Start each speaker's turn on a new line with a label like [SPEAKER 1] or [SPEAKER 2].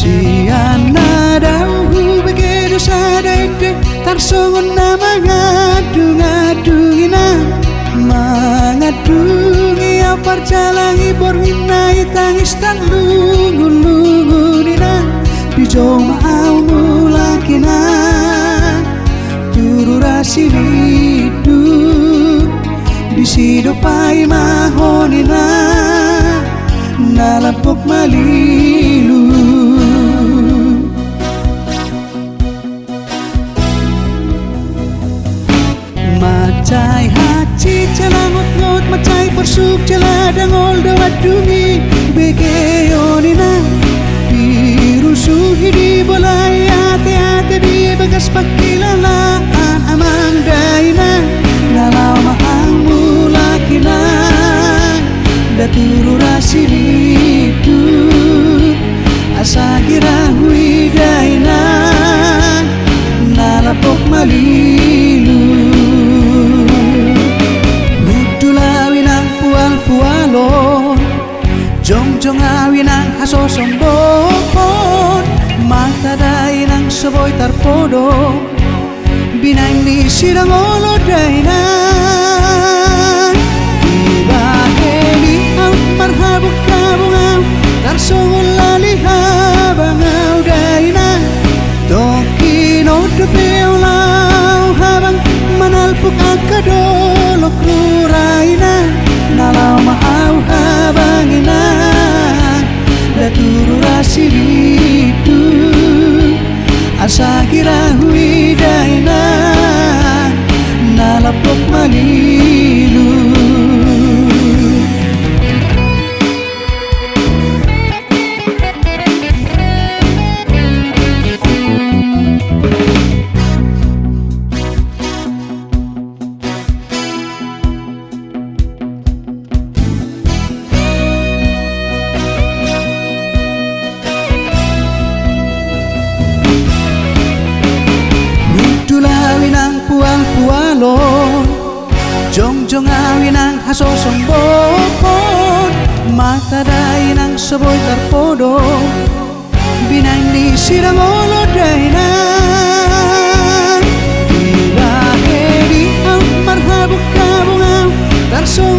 [SPEAKER 1] Siana dahu begitu sadai tarsongon na mangadu-ngadungina mangadungi apar jalangi borwinai tangis tan lungun-lungunina bijong mau mulakina turu rasilidu bisido pai mahonina nalapok malilu macai haci celangot-ngot macai persuk celadang ol dawat dungi begeonina dirusuhi di bolai ate-ate di bekas pakilalaan amang daina nalau maang mulakina daturu rasilidu asa kira hui daina nalapok malilu pualon jong-jong awin ang hasosombon matadain ang saboy tarpodo binang ni sirang oloday na ibaheli ang marhabok-kabungaw tarsong lalihabangaw day na tokinod peolaw habang manalpok ang kadolok ruray na nalau maau habangina daturu rasilidu asa kira hui daina nalapok malilu pualon jong-jong awin ang hasosombon matadain ang saboy tarpodo binang ni sirang oloday na ibaheli ang marhabok-kabungaw tarsong